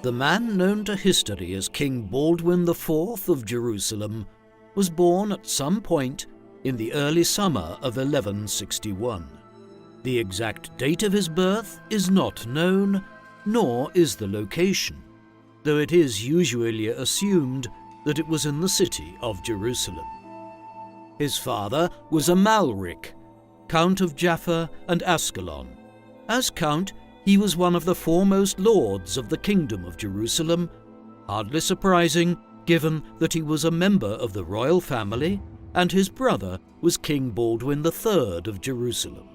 The man known to history as King Baldwin IV of Jerusalem was born at some point in the early summer of 1161. The exact date of his birth is not known, nor is the location, though it is usually assumed that it was in the city of Jerusalem. His father was Amalric, Count of Jaffa and Ascalon. As Count, he was one of the foremost lords of the Kingdom of Jerusalem, hardly surprising given that he was a member of the royal family and his brother was King Baldwin III of Jerusalem.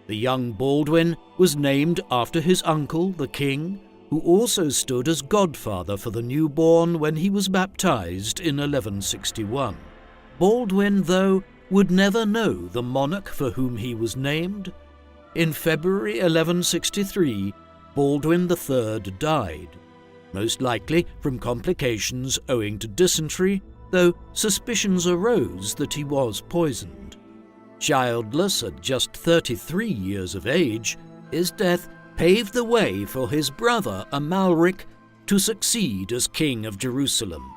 The young Baldwin was named after his uncle, the king, who also stood as godfather for the newborn when he was baptized in 1161. Baldwin, though, would never know the monarch for whom he was named. In February 1163, Baldwin III died, most likely from complications owing to dysentery, though suspicions arose that he was poisoned. Childless at just 33 years of age, his death paved the way for his brother Amalric to succeed as King of Jerusalem.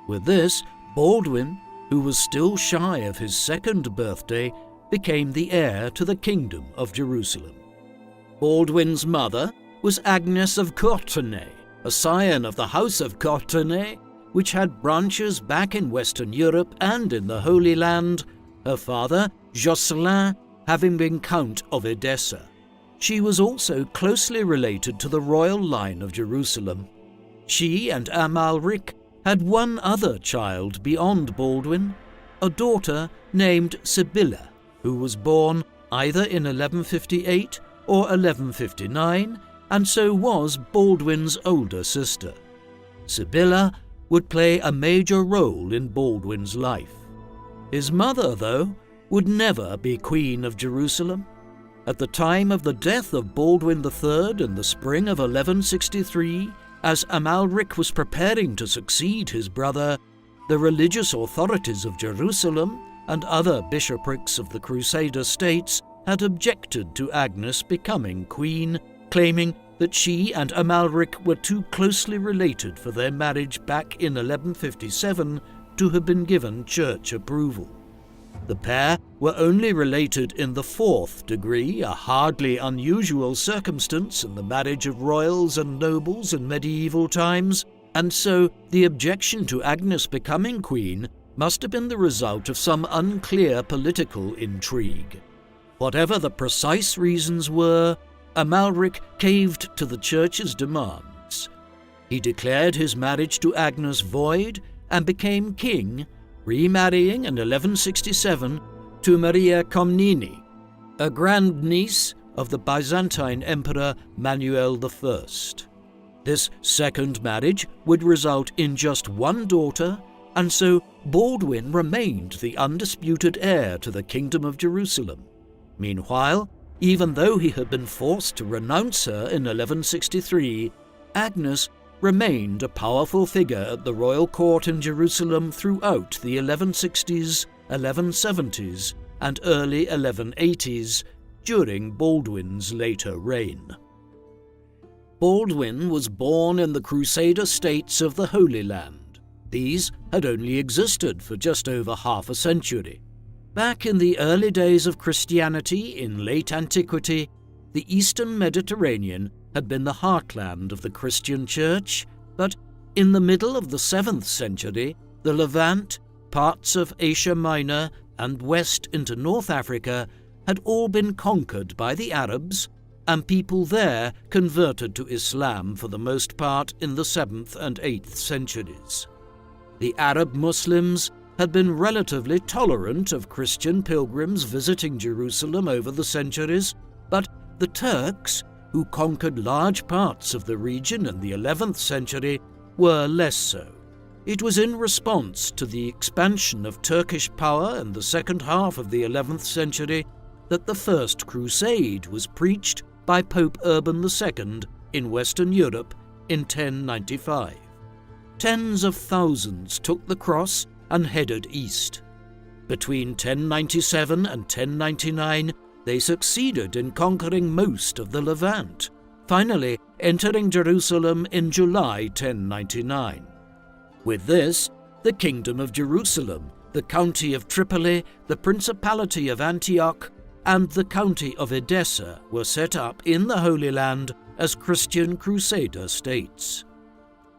With this, Baldwin, who was still shy of his second birthday, became the heir to the Kingdom of Jerusalem. Baldwin's mother was Agnes of Courtenay, a scion of the House of Courtenay, which had branches back in Western Europe and in the Holy Land, her father, Jocelyn, having been Count of Edessa. She was also closely related to the royal line of Jerusalem. She and Amalric had one other child beyond Baldwin, a daughter named Sibylla, who was born either in 1158 or 1159, and so was Baldwin's older sister. Sibylla would play a major role in Baldwin's life. His mother, though, would never be Queen of Jerusalem. At the time of the death of Baldwin III in the spring of 1163, as Amalric was preparing to succeed his brother, the religious authorities of Jerusalem and other bishoprics of the Crusader states had objected to Agnes becoming queen, claiming that she and Amalric were too closely related for their marriage back in 1157 to have been given church approval. The pair were only related in the fourth degree, a hardly unusual circumstance in the marriage of royals and nobles in medieval times, and so the objection to Agnes becoming queen must have been the result of some unclear political intrigue. Whatever the precise reasons were, Amalric caved to the church's demands. He declared his marriage to Agnes void and became king, remarrying in 1167 to Maria Comneni, a grandniece of the Byzantine Emperor Manuel I. This second marriage would result in just one daughter, and so Baldwin remained the undisputed heir to the Kingdom of Jerusalem. Meanwhile, even though he had been forced to renounce her in 1163, Agnes remained a powerful figure at the royal court in Jerusalem throughout the 1160s, 1170s, and early 1180s during Baldwin's later reign. Baldwin was born in the Crusader states of the Holy Land. These had only existed for just over half a century. Back in the early days of Christianity in late antiquity, the Eastern Mediterranean had been the heartland of the Christian Church, but in the middle of the 7th century, the Levant, parts of Asia Minor, and west into North Africa had all been conquered by the Arabs, and people there converted to Islam for the most part in the 7th and 8th centuries. The Arab Muslims had been relatively tolerant of Christian pilgrims visiting Jerusalem over the centuries, but the Turks, who conquered large parts of the region in the 11th century, were less so. It was in response to the expansion of Turkish power in the second half of the 11th century that the First Crusade was preached by Pope Urban II in Western Europe in 1095. Tens of thousands took the cross and headed east. Between 1097 and 1099, they succeeded in conquering most of the Levant, finally entering Jerusalem in July 1099. With this, the Kingdom of Jerusalem, the County of Tripoli, the Principality of Antioch, and the County of Edessa were set up in the Holy Land as Christian Crusader states.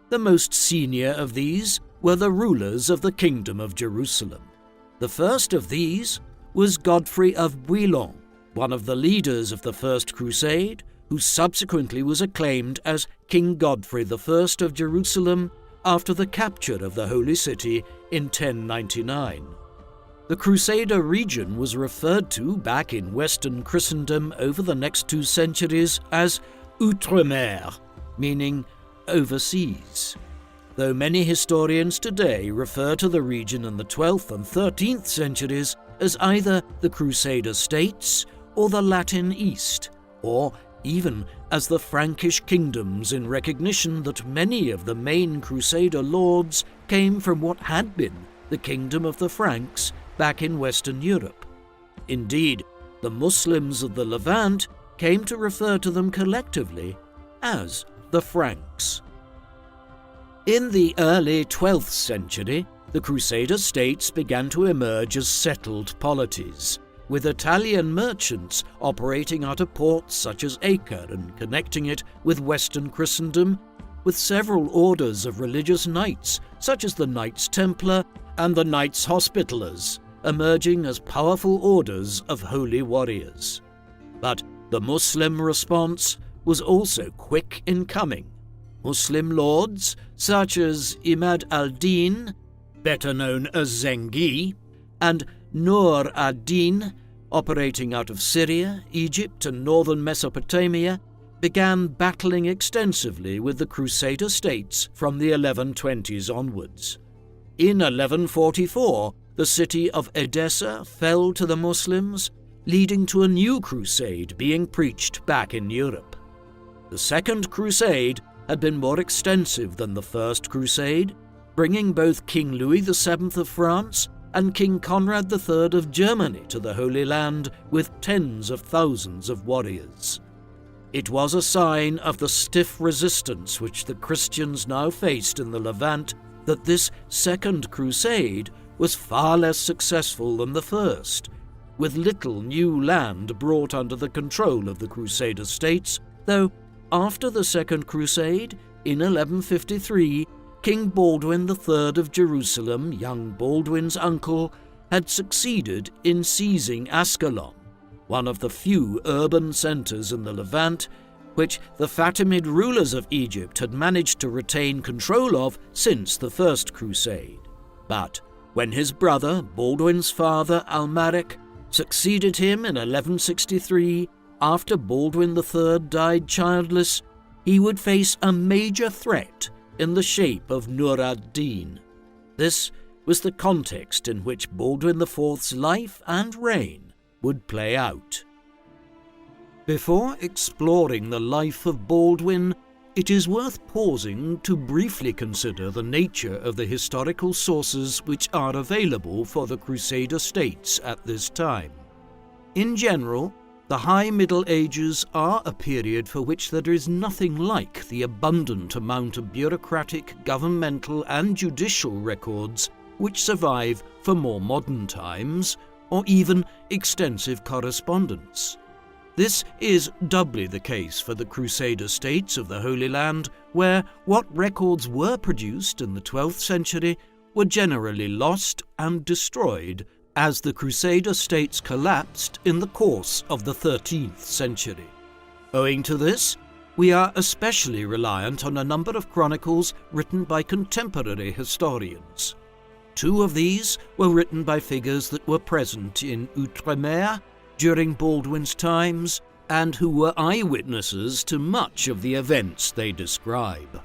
The most senior of these were the rulers of the Kingdom of Jerusalem. The first of these was Godfrey of Bouillon, one of the leaders of the First Crusade, who subsequently was acclaimed as King Godfrey I of Jerusalem after the capture of the Holy City in 1099. The Crusader region was referred to back in Western Christendom over the next 2 centuries as Outremer, meaning overseas, though many historians today refer to the region in the 12th and 13th centuries as either the Crusader states or the Latin East, or even as the Frankish kingdoms, in recognition that many of the main Crusader lords came from what had been the Kingdom of the Franks back in Western Europe. Indeed, the Muslims of the Levant came to refer to them collectively as the Franks. In the early 12th century, the Crusader states began to emerge as settled polities, with Italian merchants operating out of ports such as Acre and connecting it with Western Christendom, with several orders of religious knights, such as the Knights Templar and the Knights Hospitallers, emerging as powerful orders of holy warriors. But the Muslim response was also quick in coming. Muslim lords such as Imad al-Din, better known as Zengi, and Nur ad-Din, operating out of Syria, Egypt, and northern Mesopotamia, began battling extensively with the Crusader states from the 1120s onwards. In 1144, the city of Edessa fell to the Muslims, leading to a new crusade being preached back in Europe. The Second Crusade had been more extensive than the First Crusade, bringing both King Louis VII of France and King Conrad III of Germany to the Holy Land with tens of thousands of warriors. It was a sign of the stiff resistance which the Christians now faced in the Levant that this Second Crusade was far less successful than the first, with little new land brought under the control of the Crusader states, though after the Second Crusade, in 1153, King Baldwin III of Jerusalem, young Baldwin's uncle, had succeeded in seizing Ascalon, one of the few urban centres in the Levant, which the Fatimid rulers of Egypt had managed to retain control of since the First Crusade. But when his brother, Baldwin's father, Amalric, succeeded him in 1163, after Baldwin III died childless, he would face a major threat in the shape of Nur ad-Din. This was the context in which Baldwin IV's life and reign would play out. Before exploring the life of Baldwin, it is worth pausing to briefly consider the nature of the historical sources which are available for the Crusader states at this time. In general, the High Middle Ages are a period for which there is nothing like the abundant amount of bureaucratic, governmental, and judicial records which survive for more modern times, or even extensive correspondence. This is doubly the case for the Crusader states of the Holy Land, where what records were produced in the 12th century were generally lost and destroyed as the Crusader states collapsed in the course of the 13th century. Owing to this, we are especially reliant on a number of chronicles written by contemporary historians. 2 of these were written by figures that were present in Outremer during Baldwin's times and who were eyewitnesses to much of the events they describe.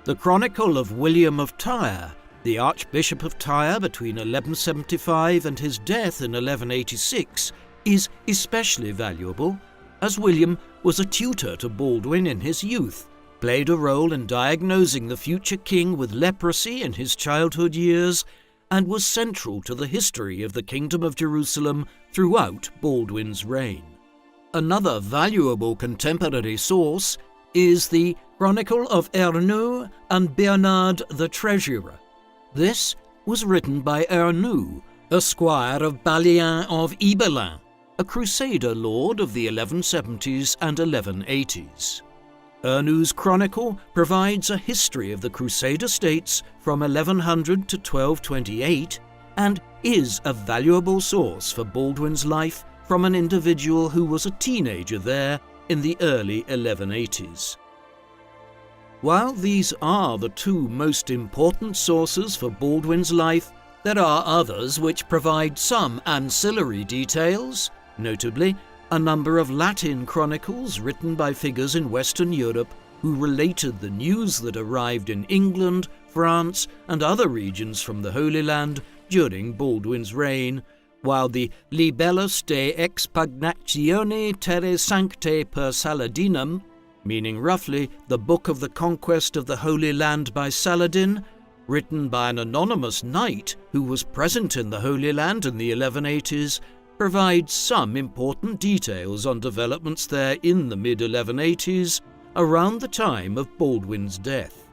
The Chronicle of William of Tyre, the Archbishop of Tyre between 1175 and his death in 1186, is especially valuable, as William was a tutor to Baldwin in his youth, played a role in diagnosing the future king with leprosy in his childhood years, and was central to the history of the Kingdom of Jerusalem throughout Baldwin's reign. Another valuable contemporary source is the Chronicle of Ernoux and Bernard the Treasurer. This was written by Ernoux, a squire of Balien of Ibelin, a Crusader lord of the 1170s and 1180s. Ernoux's chronicle provides a history of the Crusader states from 1100 to 1228 and is a valuable source for Baldwin's life from an individual who was a teenager there in the early 1180s. While these are the two most important sources for Baldwin's life, there are others which provide some ancillary details, notably a number of Latin chronicles written by figures in Western Europe who related the news that arrived in England, France, and other regions from the Holy Land during Baldwin's reign, while the Libellus de Expugnatione Terrae Sanctae per Saladinum, meaning roughly the Book of the Conquest of the Holy Land by Saladin, written by an anonymous knight who was present in the Holy Land in the 1180s, provides some important details on developments there in the mid-1180s, around the time of Baldwin's death.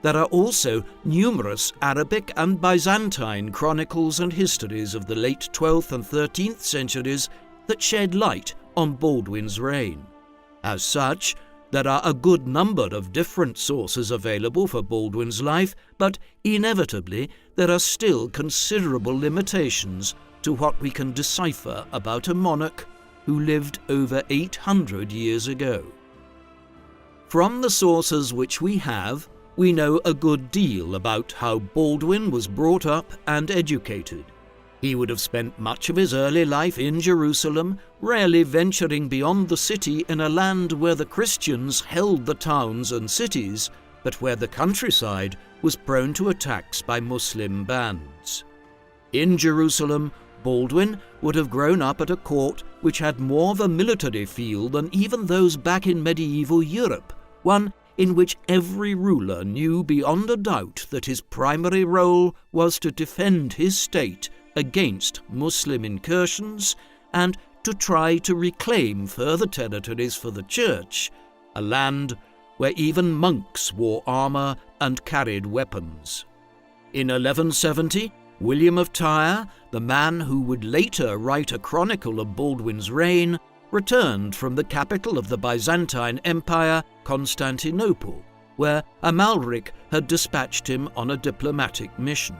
There are also numerous Arabic and Byzantine chronicles and histories of the late 12th and 13th centuries that shed light on Baldwin's reign. As such, there are a good number of different sources available for Baldwin's life, but inevitably there are still considerable limitations to what we can decipher about a monarch who lived over 800 years ago. From the sources which we have, we know a good deal about how Baldwin was brought up and educated. He would have spent much of his early life in Jerusalem, rarely venturing beyond the city in a land where the Christians held the towns and cities, but where the countryside was prone to attacks by Muslim bands. In Jerusalem, Baldwin would have grown up at a court which had more of a military feel than even those back in medieval Europe, one in which every ruler knew beyond a doubt that his primary role was to defend his state against Muslim incursions and to try to reclaim further territories for the Church, a land where even monks wore armour and carried weapons. In 1170, William of Tyre, the man who would later write a chronicle of Baldwin's reign, returned from the capital of the Byzantine Empire, Constantinople, where Amalric had dispatched him on a diplomatic mission.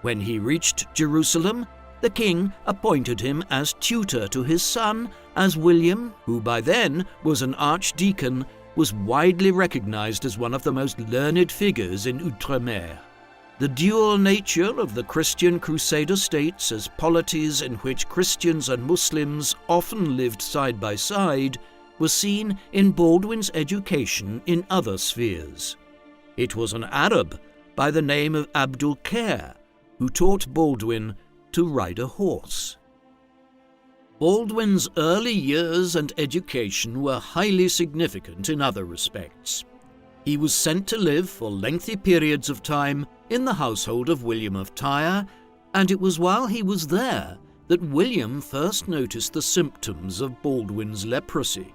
When he reached Jerusalem, the king appointed him as tutor to his son, as William, who by then was an archdeacon, was widely recognized as one of the most learned figures in Outremer. The dual nature of the Christian Crusader states as polities in which Christians and Muslims often lived side by side was seen in Baldwin's education in other spheres. It was an Arab by the name of Abdul-Khair who taught Baldwin to ride a horse. Baldwin's early years and education were highly significant in other respects. He was sent to live for lengthy periods of time in the household of William of Tyre, and it was while he was there that William first noticed the symptoms of Baldwin's leprosy.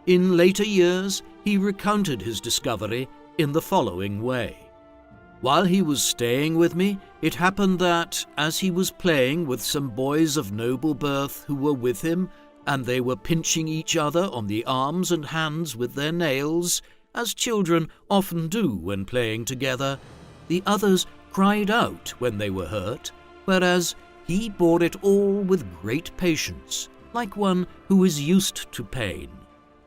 In later years, he recounted his discovery in the following way. While he was staying with me, it happened that, as he was playing with some boys of noble birth who were with him, and they were pinching each other on the arms and hands with their nails, as children often do when playing together, the others cried out when they were hurt, whereas he bore it all with great patience, like one who is used to pain,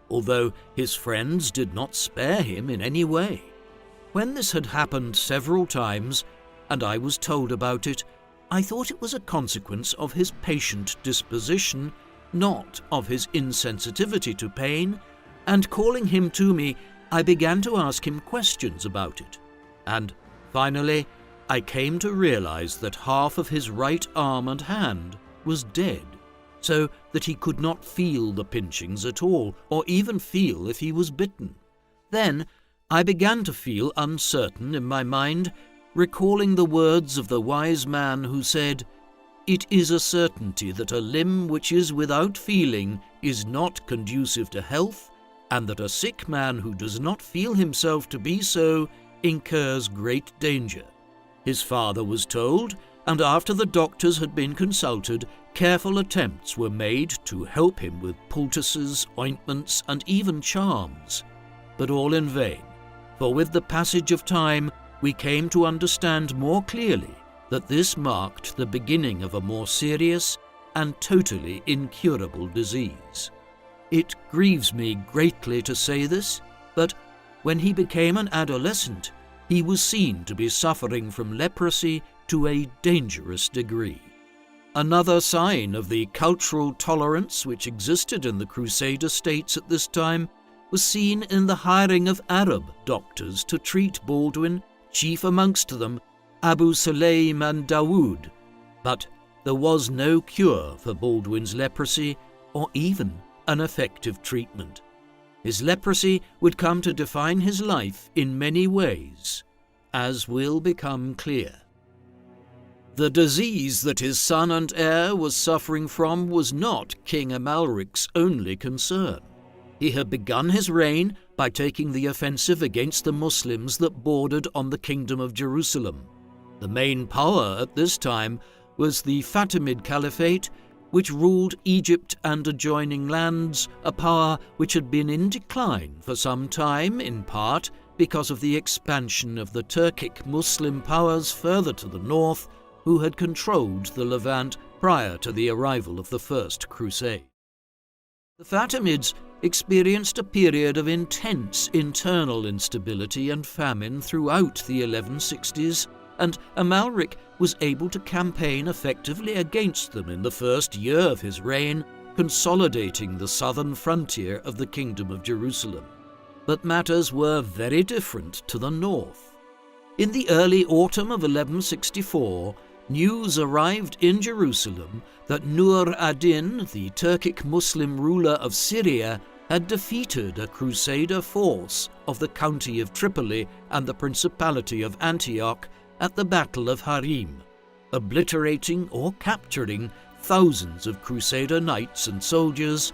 although his friends did not spare him in any way. When this had happened several times, and I was told about it, I thought it was a consequence of his patient disposition, not of his insensitivity to pain, and calling him to me, I began to ask him questions about it, and finally I came to realize that half of his right arm and hand was dead, so that he could not feel the pinchings at all, or even feel if he was bitten. Then I began to feel uncertain in my mind, recalling the words of the wise man who said, it is a certainty that a limb which is without feeling is not conducive to health, and that a sick man who does not feel himself to be so incurs great danger. His father was told, and after the doctors had been consulted, careful attempts were made to help him with poultices, ointments, and even charms, but all in vain, for with the passage of time we came to understand more clearly that this marked the beginning of a more serious and totally incurable disease. It grieves me greatly to say this, but when he became an adolescent, he was seen to be suffering from leprosy to a dangerous degree. Another sign of the cultural tolerance which existed in the Crusader states at this time was seen in the hiring of Arab doctors to treat Baldwin, chief amongst them Abu Sulaym and Dawood. But there was no cure for Baldwin's leprosy, or even an effective treatment. His leprosy would come to define his life in many ways, as will become clear. The disease that his son and heir was suffering from was not King Amalric's only concern. He had begun his reign by taking the offensive against the Muslims that bordered on the Kingdom of Jerusalem. The main power at this time was the Fatimid Caliphate, which ruled Egypt and adjoining lands, a power which had been in decline for some time, in part because of the expansion of the Turkic Muslim powers further to the north, who had controlled the Levant prior to the arrival of the First Crusade. The Fatimids experienced a period of intense internal instability and famine throughout the 1160s, and Amalric was able to campaign effectively against them in the first year of his reign, consolidating the southern frontier of the Kingdom of Jerusalem. But matters were very different to the north. In the early autumn of 1164, news arrived in Jerusalem that Nur ad-Din, the Turkic Muslim ruler of Syria, had defeated a Crusader force of the county of Tripoli and the Principality of Antioch at the Battle of Harim, obliterating or capturing thousands of Crusader knights and soldiers,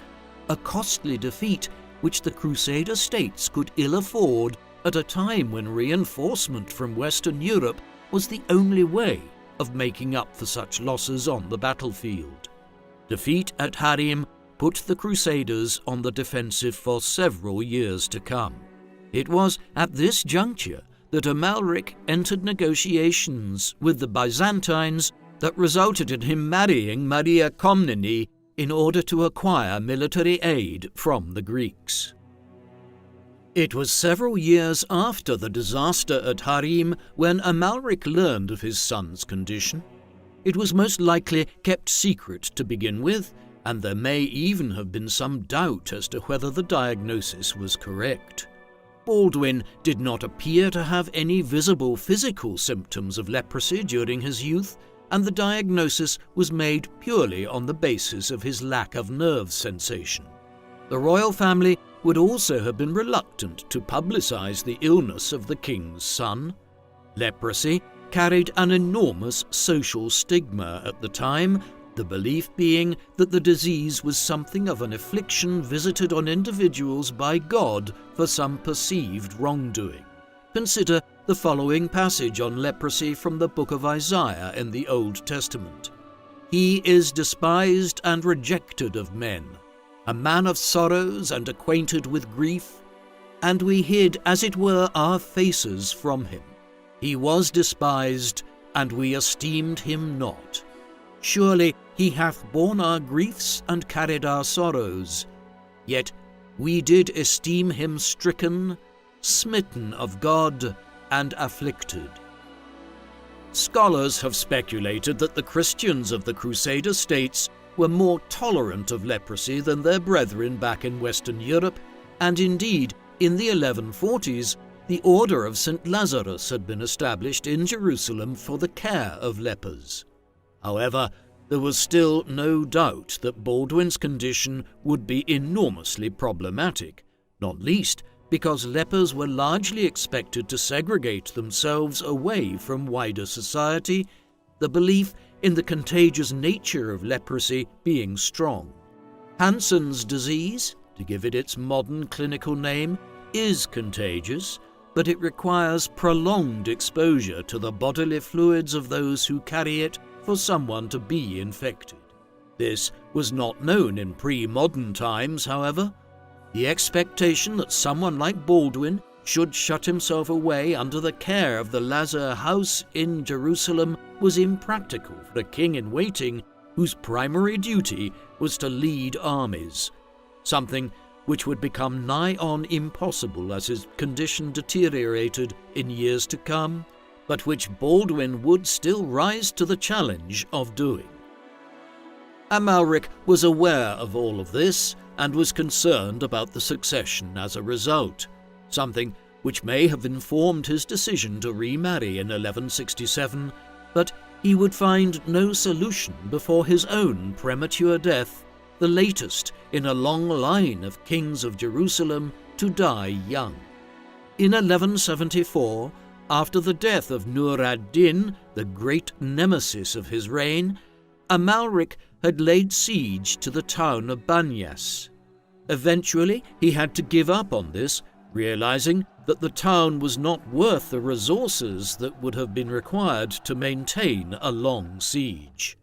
a costly defeat which the Crusader states could ill afford at a time when reinforcement from Western Europe was the only way of making up for such losses on the battlefield. Defeat at Harim put the Crusaders on the defensive for several years to come. It was at this juncture that Amalric entered negotiations with the Byzantines that resulted in him marrying Maria Komnene in order to acquire military aid from the Greeks. It was several years after the disaster at Harim when Amalric learned of his son's condition. It was most likely kept secret to begin with, and there may even have been some doubt as to whether the diagnosis was correct. Baldwin did not appear to have any visible physical symptoms of leprosy during his youth, and the diagnosis was made purely on the basis of his lack of nerve sensation. The royal family would also have been reluctant to publicize the illness of the king's son. Leprosy carried an enormous social stigma at the time, the belief being that the disease was something of an affliction visited on individuals by God for some perceived wrongdoing. Consider the following passage on leprosy from the book of Isaiah in the Old Testament. "He is despised and rejected of men, a man of sorrows and acquainted with grief, and we hid, as it were, our faces from him. He was despised, and we esteemed him not. Surely he hath borne our griefs and carried our sorrows. Yet we did esteem him stricken, smitten of God, and afflicted." Scholars have speculated that the Christians of the Crusader states were more tolerant of leprosy than their brethren back in Western Europe, and indeed, in the 1140s, the Order of St. Lazarus had been established in Jerusalem for the care of lepers. However, there was still no doubt that Baldwin's condition would be enormously problematic, not least because lepers were largely expected to segregate themselves away from wider society. The belief in the contagious nature of leprosy being strong. Hansen's disease, to give it its modern clinical name, is contagious, but it requires prolonged exposure to the bodily fluids of those who carry it for someone to be infected. This was not known in pre-modern times, however. The expectation that someone like Baldwin should shut himself away under the care of the Lazar house in Jerusalem was impractical for a king-in-waiting whose primary duty was to lead armies, something which would become nigh on impossible as his condition deteriorated in years to come, but which Baldwin would still rise to the challenge of doing. Amalric was aware of all of this and was concerned about the succession as a result, something which may have informed his decision to remarry in 1167, but he would find no solution before his own premature death, the latest in a long line of kings of Jerusalem to die young. In 1174, after the death of Nur ad-Din, the great nemesis of his reign, Amalric had laid siege to the town of Banyas. Eventually, he had to give up on this, realizing that the town was not worth the resources that would have been required to maintain a long siege.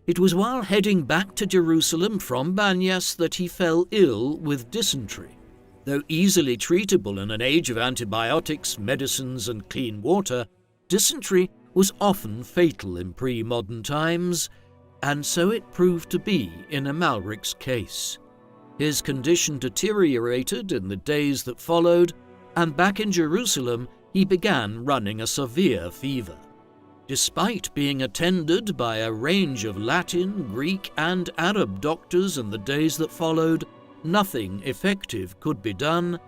It was while heading back to Jerusalem from Banyas that he fell ill with dysentery. Though easily treatable in an age of antibiotics, medicines, and clean water, dysentery was often fatal in pre-modern times, and so it proved to be in Amalric's case. His condition deteriorated in the days that followed, and back in Jerusalem he began running a severe fever. Despite being attended by a range of Latin, Greek, and Arab doctors in the days that followed, nothing effective could be done,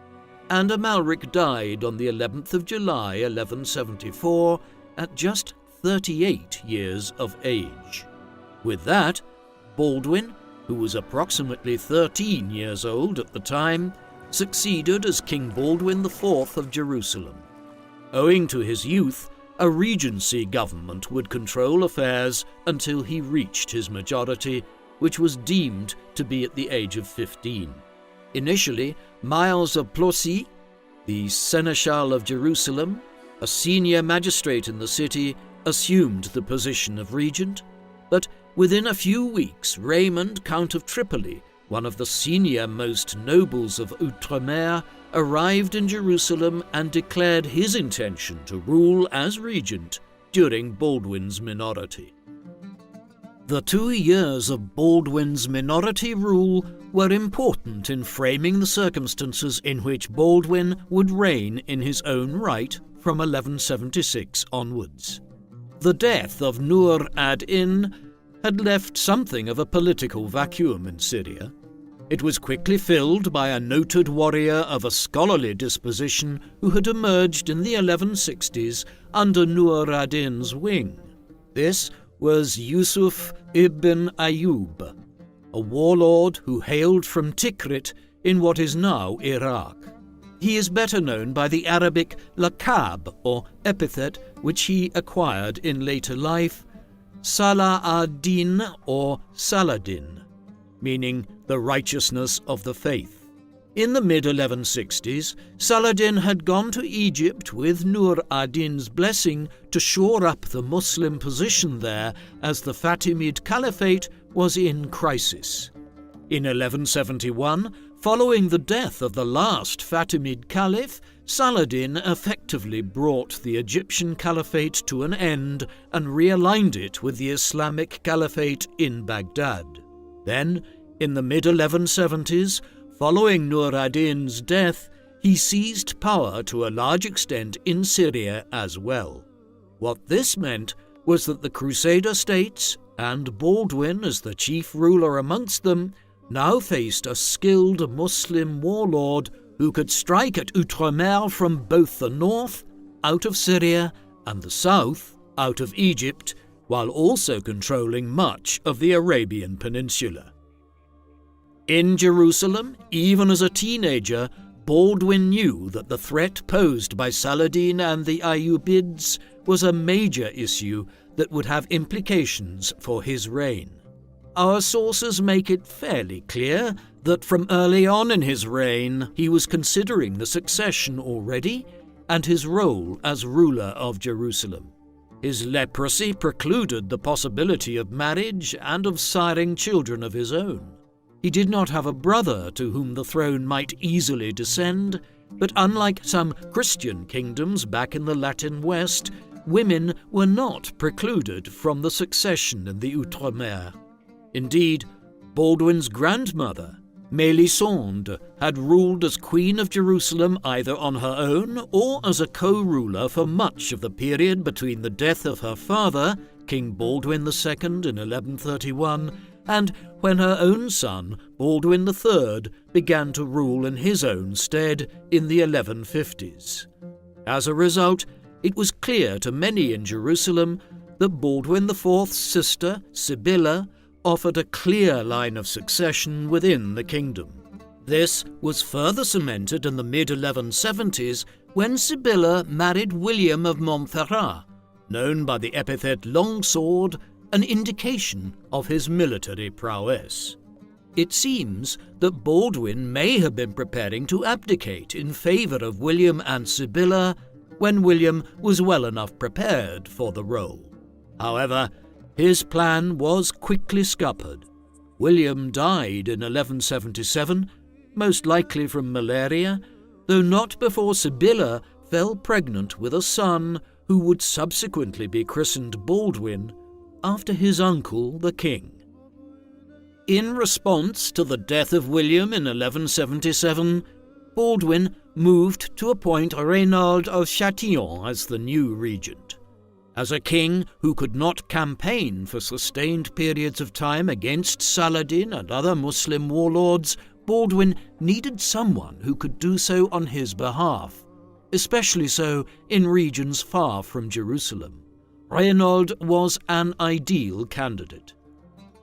and Amalric died on the 11th of July 1174 at just 38 years of age. With that, Baldwin, who was approximately 13 years old at the time, succeeded as King Baldwin IV of Jerusalem. Owing to his youth, a regency government would control affairs until he reached his majority, which was deemed to be at the age of 15. Initially, Miles of Plosy, the seneschal of Jerusalem, a senior magistrate in the city, assumed the position of regent, but within a few weeks Raymond, Count of Tripoli, one of the senior-most nobles of Outremer, arrived in Jerusalem and declared his intention to rule as regent during Baldwin's minority. The 2 years of Baldwin's minority rule were important in framing the circumstances in which Baldwin would reign in his own right from 1176 onwards. The death of Nur ad-Din had left something of a political vacuum in Syria. It was quickly filled by a noted warrior of a scholarly disposition who had emerged in the 1160s under Nur ad-Din's wing. This was Yusuf ibn Ayyub, a warlord who hailed from Tikrit in what is now Iraq. He is better known by the Arabic laqab, or epithet, which he acquired in later life, Salah ad-Din or Saladin, meaning the righteousness of the faith. In the mid-1160s, Saladin had gone to Egypt with Nur ad-Din's blessing to shore up the Muslim position there as the Fatimid Caliphate was in crisis. In 1171, following the death of the last Fatimid Caliph, Saladin effectively brought the Egyptian Caliphate to an end and realigned it with the Islamic Caliphate in Baghdad. Then, in the mid-1170s, following Nur ad-Din's death, he seized power to a large extent in Syria as well. What this meant was that the Crusader states, and Baldwin as the chief ruler amongst them, now faced a skilled Muslim warlord who could strike at Outremer from both the north, out of Syria, and the south, out of Egypt, while also controlling much of the Arabian Peninsula. In Jerusalem, even as a teenager, Baldwin knew that the threat posed by Saladin and the Ayyubids was a major issue that would have implications for his reign. Our sources make it fairly clear that from early on in his reign he was considering the succession already and his role as ruler of Jerusalem. His leprosy precluded the possibility of marriage and of siring children of his own. He did not have a brother to whom the throne might easily descend, but unlike some Christian kingdoms back in the Latin West, women were not precluded from the succession in the Outremer. Indeed, Baldwin's grandmother, Mélisande, had ruled as Queen of Jerusalem either on her own or as a co-ruler for much of the period between the death of her father, King Baldwin II in 1131, and when her own son, Baldwin III, began to rule in his own stead in the 1150s. As a result, it was clear to many in Jerusalem that Baldwin IV's sister, Sibylla, offered a clear line of succession within the kingdom. This was further cemented in the mid-1170s when Sibylla married William of Montferrat, known by the epithet Longsword, an indication of his military prowess. It seems that Baldwin may have been preparing to abdicate in favour of William and Sibylla when William was well enough prepared for the role. However, his plan was quickly scuppered. William died in 1177, most likely from malaria, though not before Sibylla fell pregnant with a son who would subsequently be christened Baldwin after his uncle the king. In response to the death of William in 1177, Baldwin moved to appoint Reginald of Chatillon as the new regent. As a king who could not campaign for sustained periods of time against Saladin and other Muslim warlords, Baldwin needed someone who could do so on his behalf, especially so in regions far from Jerusalem. Reginald was an ideal candidate.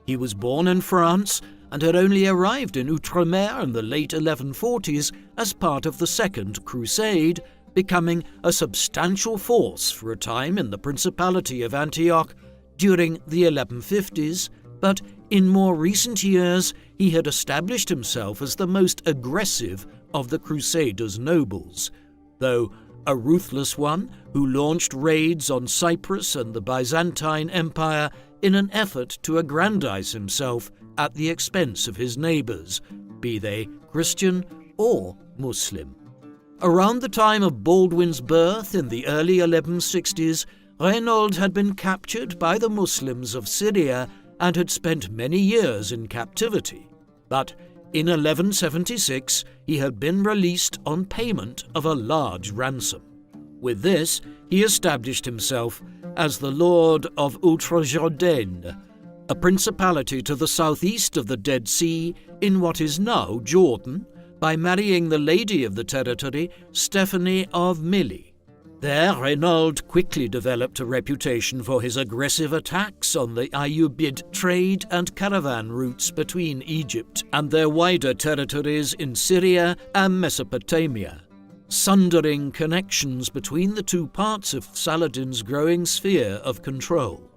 He was born in France and had only arrived in Outremer in the late 1140s as part of the Second Crusade, becoming a substantial force for a time in the Principality of Antioch during the 1150s, but in more recent years he had established himself as the most aggressive of the Crusaders' nobles, though a ruthless one who launched raids on Cyprus and the Byzantine Empire in an effort to aggrandize himself at the expense of his neighbours, be they Christian or Muslim. Around the time of Baldwin's birth in the early 1160s, Reginald had been captured by the Muslims of Syria and had spent many years in captivity. But in 1176, he had been released on payment of a large ransom. With this, he established himself as the Lord of Outre-Jourdain, a principality to the southeast of the Dead Sea in what is now Jordan, by marrying the lady of the territory, Stephanie of Milly. There, Reginald quickly developed a reputation for his aggressive attacks on the Ayyubid trade and caravan routes between Egypt and their wider territories in Syria and Mesopotamia, sundering connections between the two parts of Saladin's growing sphere of control.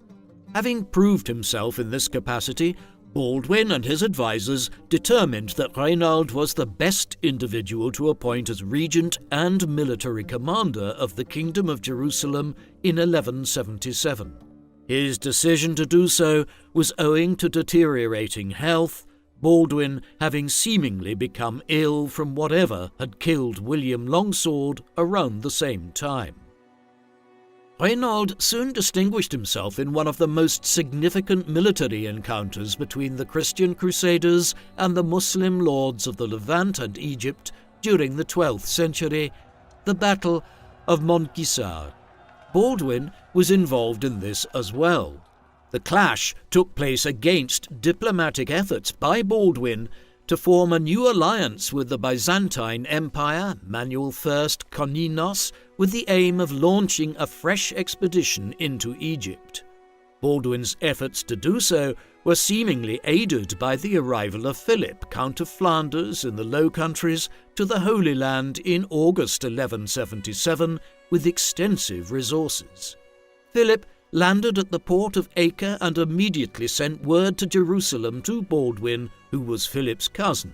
Having proved himself in this capacity, Baldwin and his advisers determined that Reginald was the best individual to appoint as regent and military commander of the Kingdom of Jerusalem in 1177. His decision to do so was owing to deteriorating health, Baldwin having seemingly become ill from whatever had killed William Longsword around the same time. Reginald soon distinguished himself in one of the most significant military encounters between the Christian Crusaders and the Muslim lords of the Levant and Egypt during the 12th century, the Battle of Montgisard. Baldwin was involved in this as well. The clash took place against diplomatic efforts by Baldwin to form a new alliance with the Byzantine Empire, Manuel I Komnenos, with the aim of launching a fresh expedition into Egypt. Baldwin's efforts to do so were seemingly aided by the arrival of Philip, Count of Flanders in the Low Countries, to the Holy Land in August 1177 with extensive resources. Philip landed at the port of Acre and immediately sent word to Jerusalem to Baldwin, who was Philip's cousin.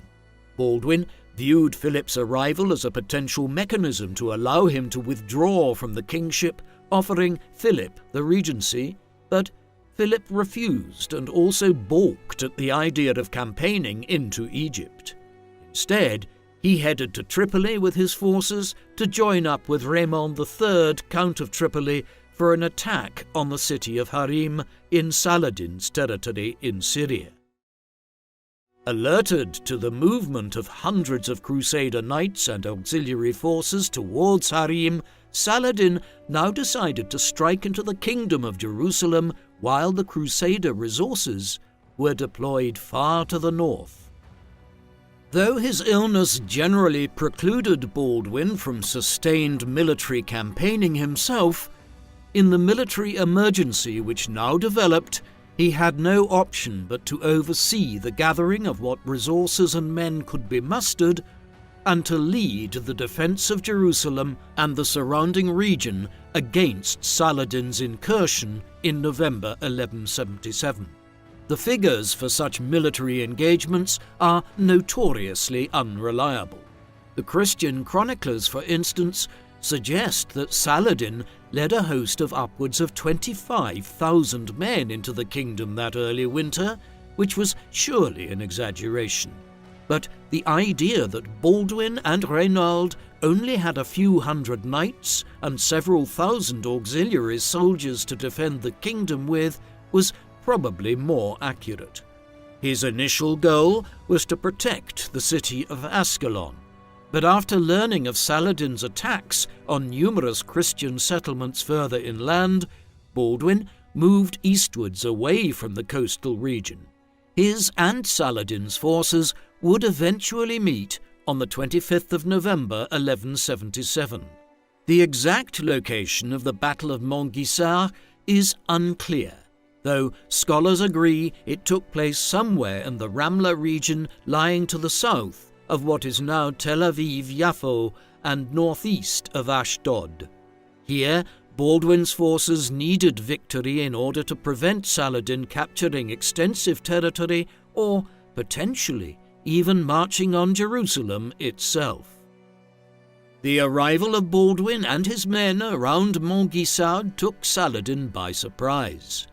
Baldwin viewed Philip's arrival as a potential mechanism to allow him to withdraw from the kingship, offering Philip the regency, but Philip refused and also balked at the idea of campaigning into Egypt. Instead, he headed to Tripoli with his forces to join up with Raymond III, Count of Tripoli, for an attack on the city of Harim in Saladin's territory in Syria. Alerted to the movement of hundreds of Crusader knights and auxiliary forces towards Harim, Saladin now decided to strike into the kingdom of Jerusalem while the Crusader resources were deployed far to the north. Though his illness generally precluded Baldwin from sustained military campaigning himself, in the military emergency which now developed, he had no option but to oversee the gathering of what resources and men could be mustered and to lead the defense of Jerusalem and the surrounding region against Saladin's incursion in November 1177. The figures for such military engagements are notoriously unreliable. The Christian chronicles, for instance, suggest that Saladin led a host of upwards of 25,000 men into the kingdom that early winter, which was surely an exaggeration. But the idea that Baldwin and Reginald only had a few hundred knights and several thousand auxiliary soldiers to defend the kingdom with was probably more accurate. His initial goal was to protect the city of Ascalon, but after learning of Saladin's attacks on numerous Christian settlements further inland, Baldwin moved eastwards away from the coastal region. His and Saladin's forces would eventually meet on the 25th of November 1177. The exact location of the Battle of Montgisard is unclear, though scholars agree it took place somewhere in the Ramla region lying to the south of what is now Tel Aviv-Yaffo and northeast of Ashdod. Here, Baldwin's forces needed victory in order to prevent Saladin capturing extensive territory or, potentially, even marching on Jerusalem itself. The arrival of Baldwin and his men around Montgisard took Saladin by surprise.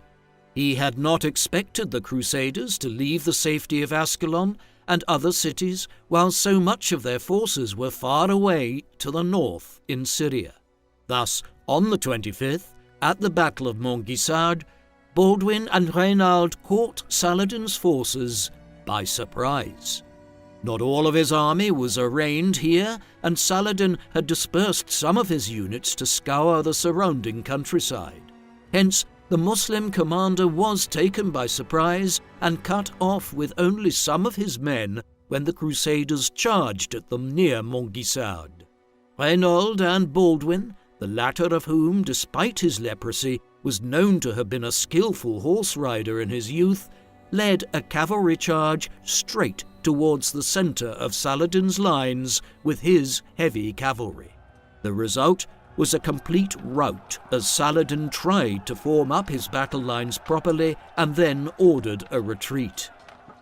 He had not expected the Crusaders to leave the safety of Ascalon and other cities while so much of their forces were far away to the north in Syria. Thus, on the 25th, at the Battle of Montgisard, Baldwin and Reginald caught Saladin's forces by surprise. Not all of his army was arraigned here, and Saladin had dispersed some of his units to scour the surrounding countryside. Hence, the Muslim commander was taken by surprise and cut off with only some of his men when the Crusaders charged at them near Montgisard. Reginald and Baldwin, the latter of whom, despite his leprosy, was known to have been a skillful horse rider in his youth, led a cavalry charge straight towards the centre of Saladin's lines with his heavy cavalry. The result was a complete rout as Saladin tried to form up his battle lines properly and then ordered a retreat.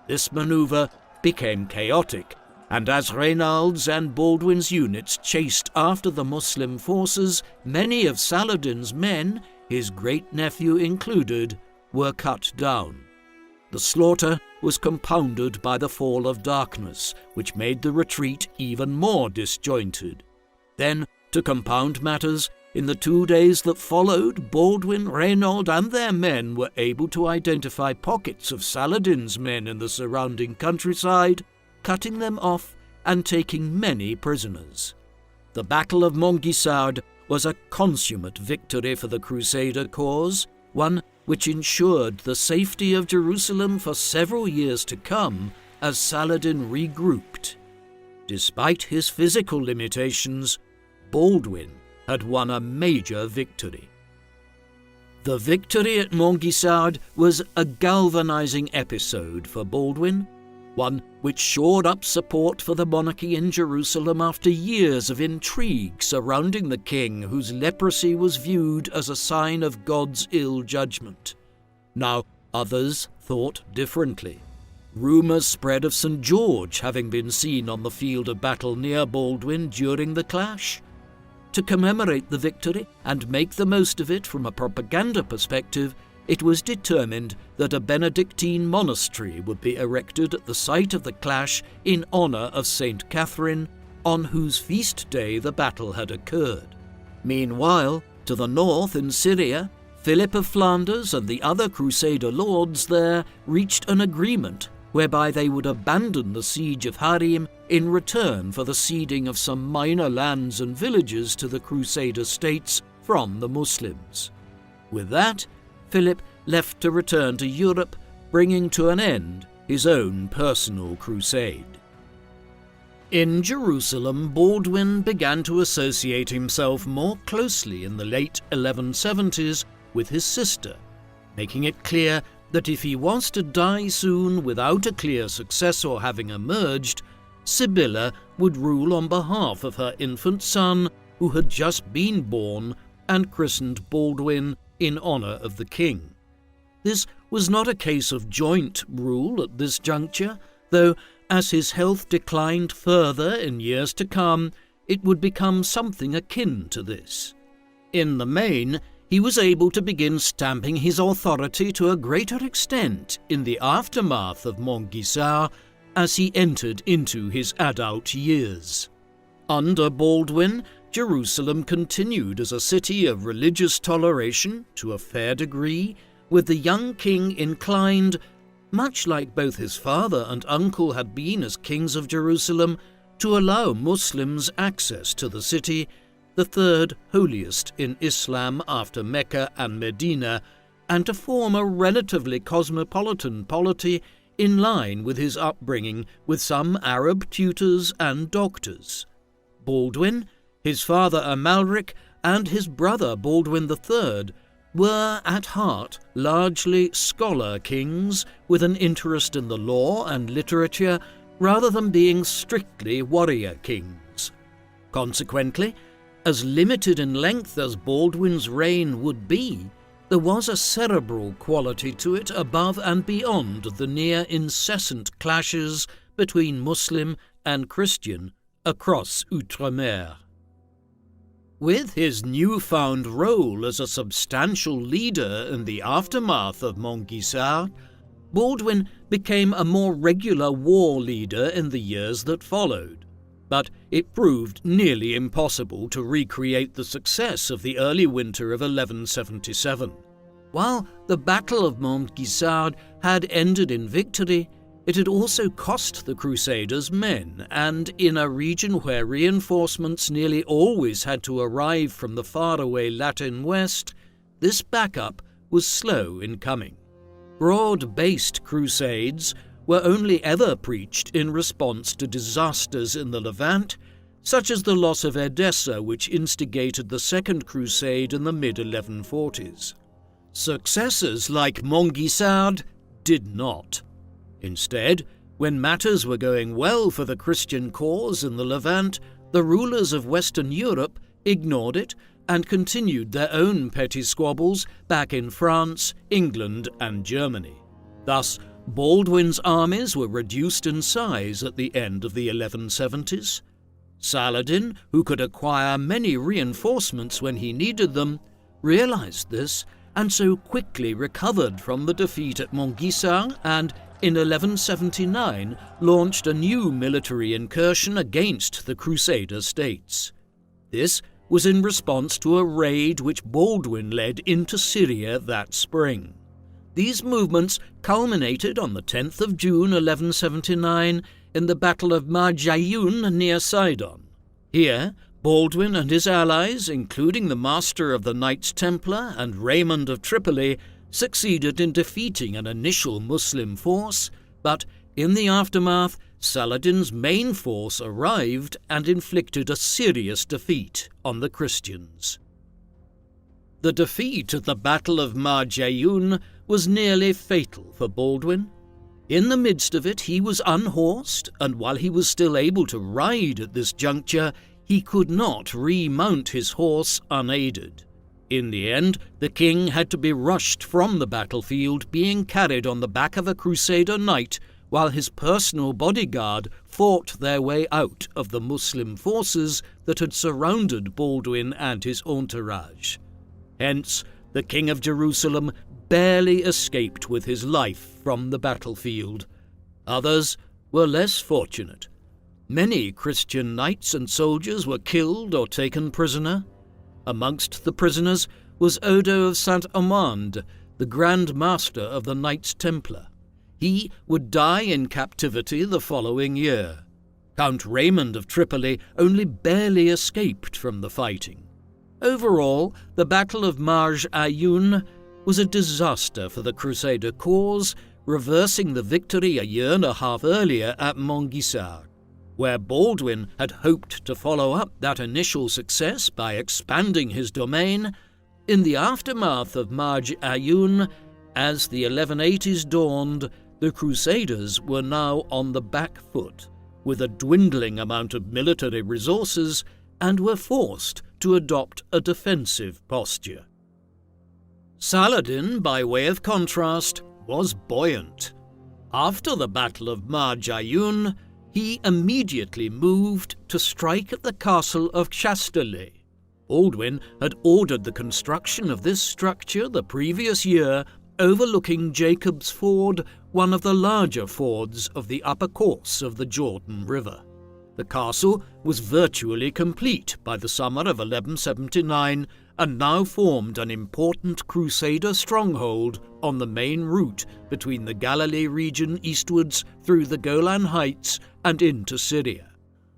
This manoeuvre became chaotic, and as Reginald's and Baldwin's units chased after the Muslim forces, many of Saladin's men, his great-nephew included, were cut down. The slaughter was compounded by the fall of darkness, which made the retreat even more disjointed. Then, to compound matters, in the 2 days that followed, Baldwin, Reginald, and their men were able to identify pockets of Saladin's men in the surrounding countryside, cutting them off and taking many prisoners. The Battle of Montgisard was a consummate victory for the Crusader cause, one which ensured the safety of Jerusalem for several years to come as Saladin regrouped. Despite his physical limitations, Baldwin had won a major victory. The victory at Montgisard was a galvanizing episode for Baldwin. one which shored up support for the monarchy in Jerusalem after years of intrigue surrounding the king, whose leprosy was viewed as a sign of God's ill judgment. Now, others thought differently. Rumours spread of St. George having been seen on the field of battle near Baldwin during the clash. To commemorate the victory and make the most of it from a propaganda perspective, it was determined that a Benedictine monastery would be erected at the site of the clash in honour of St. Catherine, on whose feast day the battle had occurred. Meanwhile, to the north in Syria, Philip of Flanders and the other Crusader lords there reached an agreement whereby they would abandon the siege of Harim in return for the ceding of some minor lands and villages to the Crusader states from the Muslims. With that, Philip left to return to Europe, bringing to an end his own personal crusade. In Jerusalem, Baldwin began to associate himself more closely in the late 1170s with his sister, making it clear that if he was to die soon without a clear successor having emerged, Sibylla would rule on behalf of her infant son, who had just been born and christened Baldwin in honour of the king. This was not a case of joint rule at this juncture, though as his health declined further in years to come, it would become something akin to this. In the main, he was able to begin stamping his authority to a greater extent in the aftermath of Montgisard as he entered into his adult years. Under Baldwin, Jerusalem continued as a city of religious toleration to a fair degree, with the young king inclined, much like both his father and uncle had been as kings of Jerusalem, to allow Muslims access to the city, the third holiest in Islam after Mecca and Medina, and to form a relatively cosmopolitan polity in line with his upbringing with some Arab tutors and doctors. Baldwin, his father Amalric, and his brother Baldwin III were at heart largely scholar kings with an interest in the law and literature rather than being strictly warrior kings. Consequently, as limited in length as Baldwin's reign would be, there was a cerebral quality to it above and beyond the near incessant clashes between Muslim and Christian across Outremer. With his newfound role as a substantial leader in the aftermath of Montgisard, Baldwin became a more regular war leader in the years that followed, but it proved nearly impossible to recreate the success of the early winter of 1177. While the Battle of Montgisard had ended in victory, it had also cost the Crusaders men, and in a region where reinforcements nearly always had to arrive from the faraway Latin West, this backup was slow in coming. Broad-based crusades were only ever preached in response to disasters in the Levant, such as the loss of Edessa, which instigated the Second Crusade in the mid-1140s. Successors like Montgisard did not. Instead, when matters were going well for the Christian cause in the Levant, the rulers of Western Europe ignored it and continued their own petty squabbles back in France, England, and Germany. Thus, Baldwin's armies were reduced in size at the end of the 1170s. Saladin, who could acquire many reinforcements when he needed them, realized this and so quickly recovered from the defeat at Montgisard and, in 1179, launched a new military incursion against the Crusader states. This was in response to a raid which Baldwin led into Syria that spring. These movements culminated on the 10th of June 1179 in the Battle of Marjayoun near Sidon. Here, Baldwin and his allies, including the Master of the Knights Templar and Raymond of Tripoli, succeeded in defeating an initial Muslim force, but in the aftermath, Saladin's main force arrived and inflicted a serious defeat on the Christians. The defeat at the Battle of Marjayoun was nearly fatal for Baldwin. In the midst of it, he was unhorsed, and while he was still able to ride at this juncture, he could not remount his horse unaided. In the end, the king had to be rushed from the battlefield, being carried on the back of a Crusader knight, while his personal bodyguard fought their way out of the Muslim forces that had surrounded Baldwin and his entourage. Hence, the King of Jerusalem barely escaped with his life from the battlefield. Others were less fortunate. Many Christian knights and soldiers were killed or taken prisoner. Amongst the prisoners was Odo of Saint-Amand, the Grand Master of the Knights Templar. He would die in captivity the following year. Count Raymond of Tripoli only barely escaped from the fighting. Overall, the Battle of Marj Ayoun was a disaster for the Crusader cause, reversing the victory a year and a half earlier at Montgisard. Where Baldwin had hoped to follow up that initial success by expanding his domain, in the aftermath of Marj Ayoun, as the 1180s dawned, the Crusaders were now on the back foot, with a dwindling amount of military resources, and were forced to adopt a defensive posture. Saladin, by way of contrast, was buoyant. After the Battle of Marj Ayoun, he immediately moved to strike at the castle of Chatillon. Baldwin had ordered the construction of this structure the previous year, overlooking Jacob's Ford, one of the larger fords of the upper course of the Jordan River. The castle was virtually complete by the summer of 1179 and now formed an important Crusader stronghold on the main route between the Galilee region eastwards through the Golan Heights and into Syria.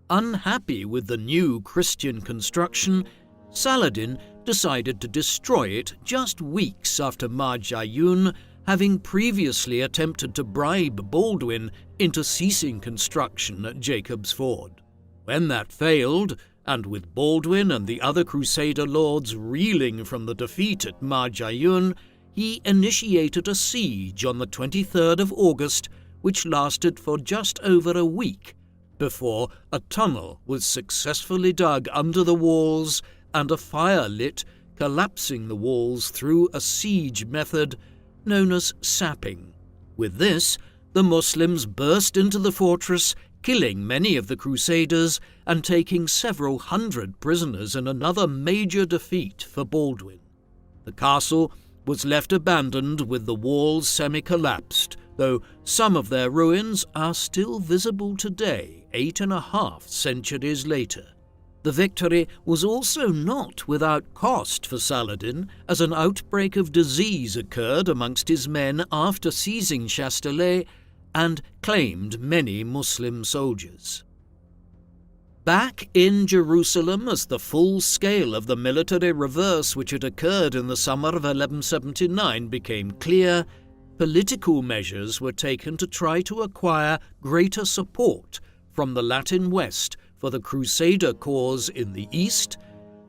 Unhappy with the new Christian construction, Saladin decided to destroy it just weeks after Marj Ayoun, having previously attempted to bribe Baldwin into ceasing construction at Jacob's Ford. When that failed, and with Baldwin and the other Crusader lords reeling from the defeat at Marj Ayoun, he initiated a siege on the 23rd of August, which lasted for just over a week, before a tunnel was successfully dug under the walls and a fire lit, collapsing the walls through a siege method known as sapping. With this, the Muslims burst into the fortress, killing many of the Crusaders and taking several hundred prisoners in another major defeat for Baldwin. The castle was left abandoned with the walls semi-collapsed, though some of their ruins are still visible today, 8.5 centuries later. The victory was also not without cost for Saladin, as an outbreak of disease occurred amongst his men after seizing Chatillon and claimed many Muslim soldiers. Back in Jerusalem, as the full scale of the military reverse which had occurred in the summer of 1179 became clear, political measures were taken to try to acquire greater support from the Latin West for the Crusader cause in the East,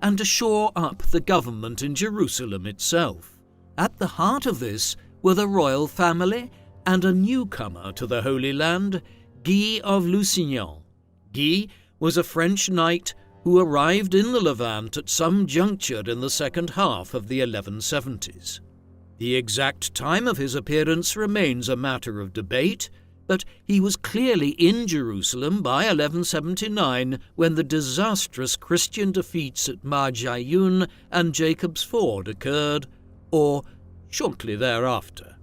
and to shore up the government in Jerusalem itself. At the heart of this were the royal family and a newcomer to the Holy Land, Guy of Lusignan. Guy was a French knight who arrived in the Levant at some juncture in the second half of the 1170s. The exact time of his appearance remains a matter of debate, but he was clearly in Jerusalem by 1179 when the disastrous Christian defeats at Marj Ayoun and Jacob's Ford occurred, or shortly thereafter.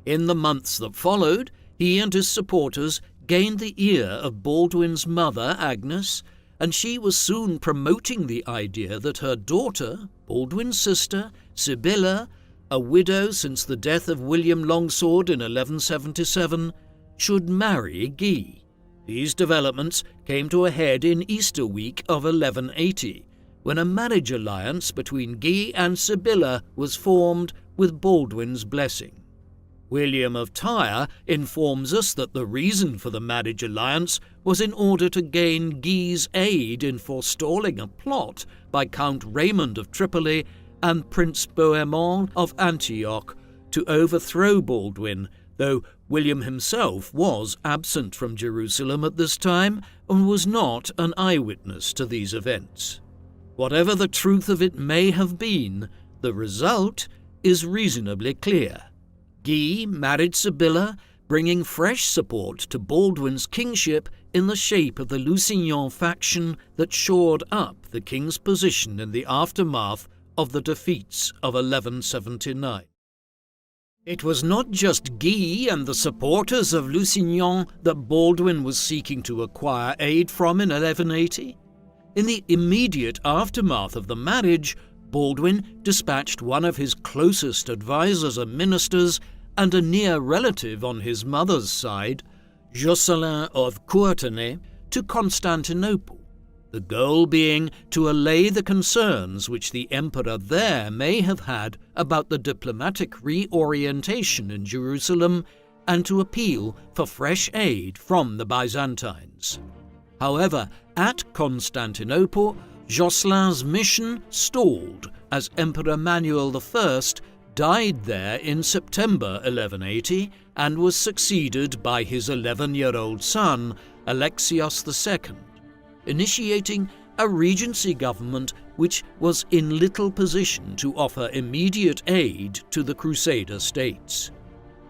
In the months that followed, he and his supporters gained the ear of Baldwin's mother, Agnes, and she was soon promoting the idea that her daughter, Baldwin's sister, Sibylla, a widow since the death of William Longsword in 1177, should marry Guy. These developments came to a head in Easter week of 1180, when a marriage alliance between Guy and Sibylla was formed with Baldwin's blessing. William of Tyre informs us that the reason for the marriage alliance was in order to gain Guy's aid in forestalling a plot by Count Raymond of Tripoli and Prince Bohemond of Antioch to overthrow Baldwin, though William himself was absent from Jerusalem at this time and was not an eyewitness to these events. Whatever the truth of it may have been, the result is reasonably clear. Guy married Sibylla, bringing fresh support to Baldwin's kingship in the shape of the Lusignan faction that shored up the king's position in the aftermath of the defeats of 1179. It was not just Guy and the supporters of Lusignan that Baldwin was seeking to acquire aid from in 1180. In the immediate aftermath of the marriage, Baldwin dispatched one of his closest advisers and ministers and a near relative on his mother's side, Jocelyn of Courtenay, to Constantinople, the goal being to allay the concerns which the emperor there may have had about the diplomatic reorientation in Jerusalem and to appeal for fresh aid from the Byzantines. However, at Constantinople, Jocelyn's mission stalled as Emperor Manuel I died there in September 1180 and was succeeded by his 11-year-old son, Alexios II, initiating a regency government which was in little position to offer immediate aid to the Crusader states.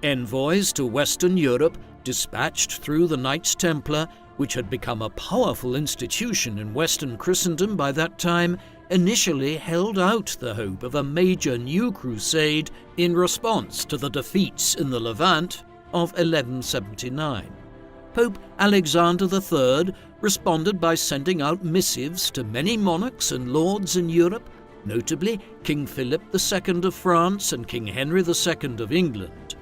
Envoys to Western Europe, dispatched through the Knights Templar, which had become a powerful institution in Western Christendom by that time, initially held out the hope of a major new crusade in response to the defeats in the Levant of 1179. Pope Alexander III responded by sending out missives to many monarchs and lords in Europe, notably King Philip II of France and King Henry II of England.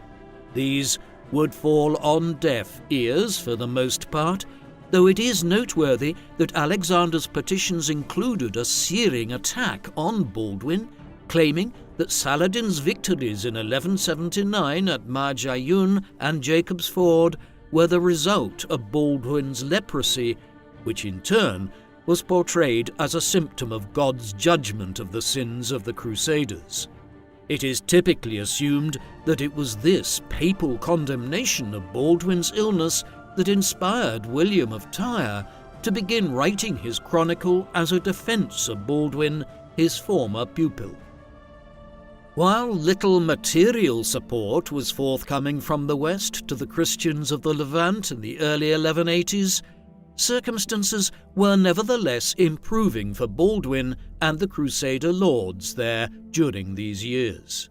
These would fall on deaf ears for the most part, though it is noteworthy that Alexander's petitions included a searing attack on Baldwin, claiming that Saladin's victories in 1179 at Marjayoun and Jacob's Ford were the result of Baldwin's leprosy, which in turn was portrayed as a symptom of God's judgment of the sins of the Crusaders. It is typically assumed that it was this papal condemnation of Baldwin's illness that inspired William of Tyre to begin writing his chronicle as a defense of Baldwin, his former pupil. While little material support was forthcoming from the West to the Christians of the Levant in the early 1180s, circumstances were nevertheless improving for Baldwin and the Crusader lords there during these years.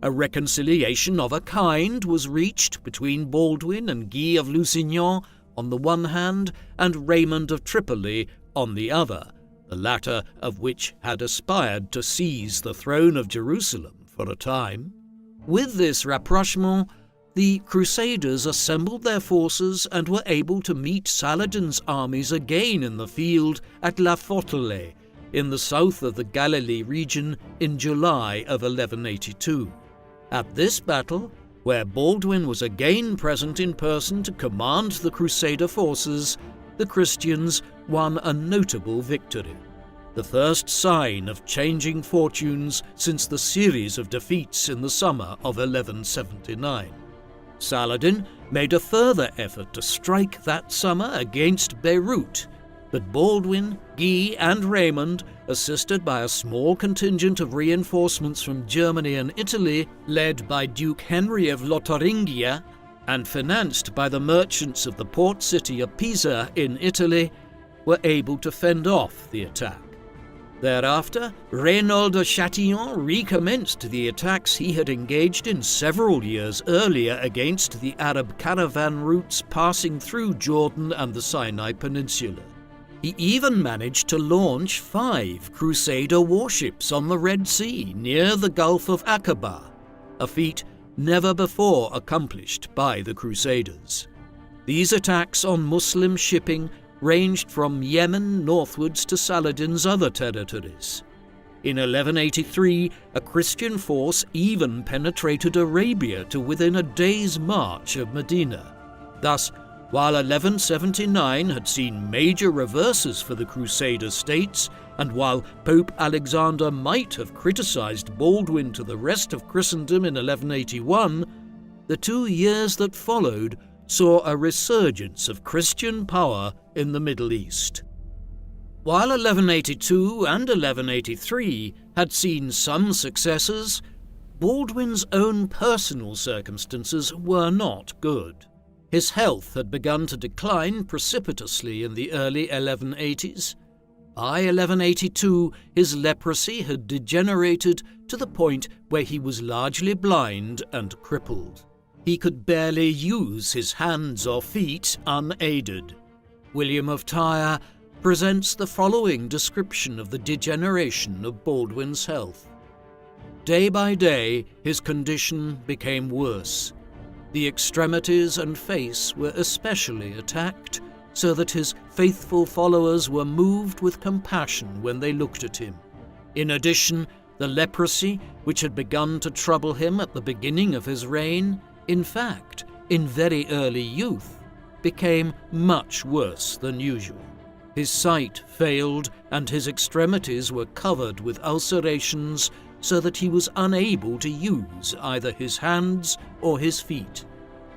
A reconciliation of a kind was reached between Baldwin and Guy of Lusignan on the one hand and Raymond of Tripoli on the other, the latter of which had aspired to seize the throne of Jerusalem for a time. With this rapprochement, the Crusaders assembled their forces and were able to meet Saladin's armies again in the field at La Fortele, in the south of the Galilee region, in July of 1182. At this battle, where Baldwin was again present in person to command the Crusader forces, the Christians won a notable victory, the first sign of changing fortunes since the series of defeats in the summer of 1179. Saladin made a further effort to strike that summer against Beirut, but Baldwin, Guy, and Raymond, assisted by a small contingent of reinforcements from Germany and Italy, led by Duke Henry of Lotharingia, and financed by the merchants of the port city of Pisa in Italy, were able to fend off the attack. Thereafter, Reginald of Chatillon recommenced the attacks he had engaged in several years earlier against the Arab caravan routes passing through Jordan and the Sinai Peninsula. He even managed to launch 5 Crusader warships on the Red Sea near the Gulf of Aqaba, a feat never before accomplished by the Crusaders. These attacks on Muslim shipping ranged from Yemen northwards to Saladin's other territories. In 1183, a Christian force even penetrated Arabia to within a day's march of Medina. Thus, while 1179 had seen major reverses for the Crusader states, and while Pope Alexander might have criticized Baldwin to the rest of Christendom in 1181, The 2 years that followed saw a resurgence of Christian power in the Middle East. While 1182 and 1183 had seen some successes, Baldwin's own personal circumstances were not good. His health had begun to decline precipitously in the early 1180s. By 1182, his leprosy had degenerated to the point where he was largely blind and crippled. He could barely use his hands or feet unaided. William of Tyre presents the following description of the degeneration of Baldwin's health. Day by day, his condition became worse. The extremities and face were especially attacked, so that his faithful followers were moved with compassion when they looked at him. In addition, the leprosy, which had begun to trouble him at the beginning of his reign, in fact, in very early youth, became much worse than usual. His sight failed, and his extremities were covered with ulcerations, so that he was unable to use either his hands or his feet.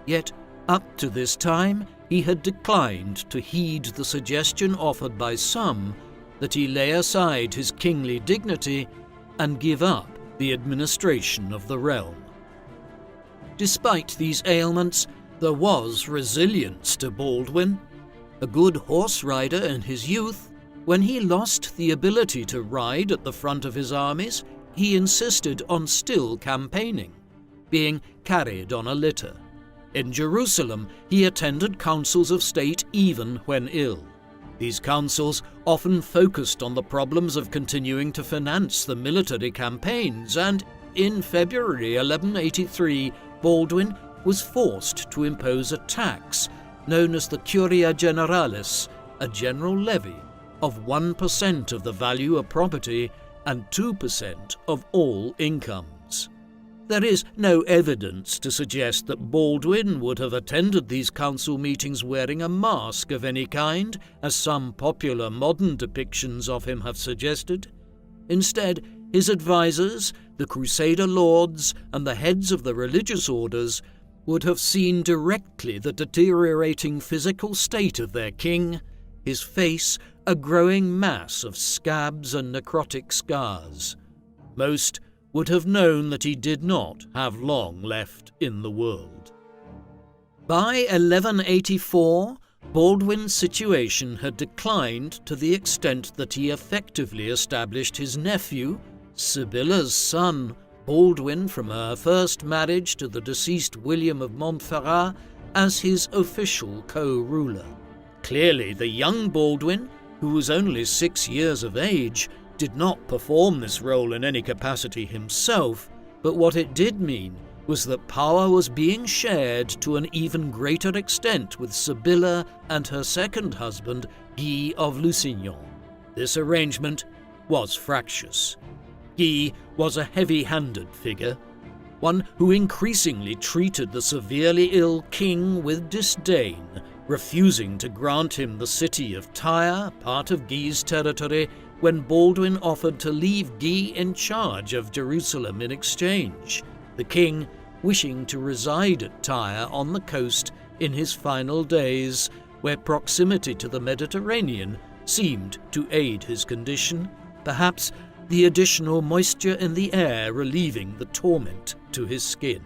Yet, up to this time, he had declined to heed the suggestion offered by some that he lay aside his kingly dignity and give up the administration of the realm. Despite these ailments, there was resilience to Baldwin. A good horse rider in his youth, when he lost the ability to ride at the front of his armies, he insisted on still campaigning, being carried on a litter. In Jerusalem, he attended councils of state even when ill. These councils often focused on the problems of continuing to finance the military campaigns, and in February 1183, Baldwin was forced to impose a tax known as the Curia Generalis, a general levy of 1% of the value of property and 2% of all incomes. There is no evidence to suggest that Baldwin would have attended these council meetings wearing a mask of any kind, as some popular modern depictions of him have suggested. Instead, his advisors, the Crusader lords, and the heads of the religious orders would have seen directly the deteriorating physical state of their king, his face a growing mass of scabs and necrotic scars. Most would have known that he did not have long left in the world. By 1184, Baldwin's situation had declined to the extent that he effectively established his nephew, Sibylla's son, Baldwin from her first marriage to the deceased William of Montferrat, as his official co-ruler. Clearly, the young Baldwin, who was only 6 years of age, did not perform this role in any capacity himself, but what it did mean was that power was being shared to an even greater extent with Sibylla and her second husband, Guy of Lusignan. This arrangement was fractious. Guy was a heavy-handed figure, one who increasingly treated the severely ill king with disdain, refusing to grant him the city of Tyre, part of Guy's territory, when Baldwin offered to leave Guy in charge of Jerusalem in exchange, the king wishing to reside at Tyre on the coast in his final days, where proximity to the Mediterranean seemed to aid his condition, perhaps the additional moisture in the air relieving the torment to his skin.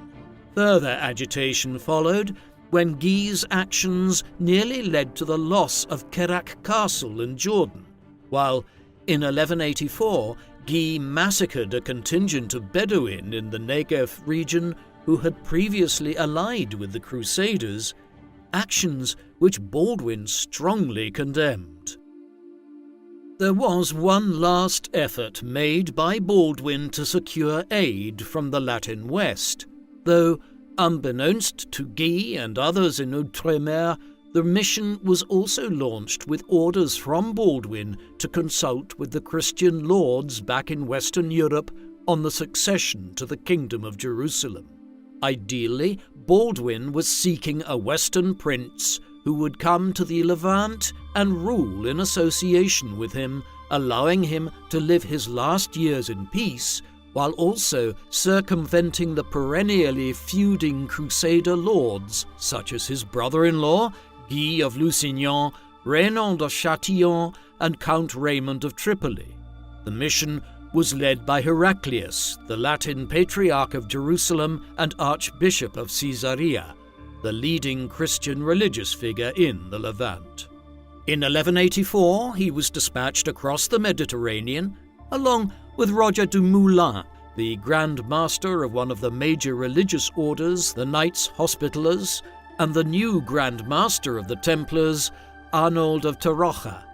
Further agitation followed when Guy's actions nearly led to the loss of Kerak Castle in Jordan, while in 1184 Guy massacred a contingent of Bedouin in the Negev region who had previously allied with the Crusaders, actions which Baldwin strongly condemned. There was one last effort made by Baldwin to secure aid from the Latin West, though, unbeknownst to Guy and others in Outremer, the mission was also launched with orders from Baldwin to consult with the Christian lords back in Western Europe on the succession to the Kingdom of Jerusalem. Ideally, Baldwin was seeking a Western prince who would come to the Levant and rule in association with him, allowing him to live his last years in peace, while also circumventing the perennially feuding Crusader lords, such as his brother-in-law, Guy of Lusignan, Reginald of Chatillon, and Count Raymond of Tripoli. The mission was led by Heraclius, the Latin Patriarch of Jerusalem and Archbishop of Caesarea, the leading Christian religious figure in the Levant. In 1184, he was dispatched across the Mediterranean, along with Roger du Moulin, the Grand Master of one of the major religious orders, the Knights Hospitallers, and the new Grand Master of the Templars, Arnold of Torroja.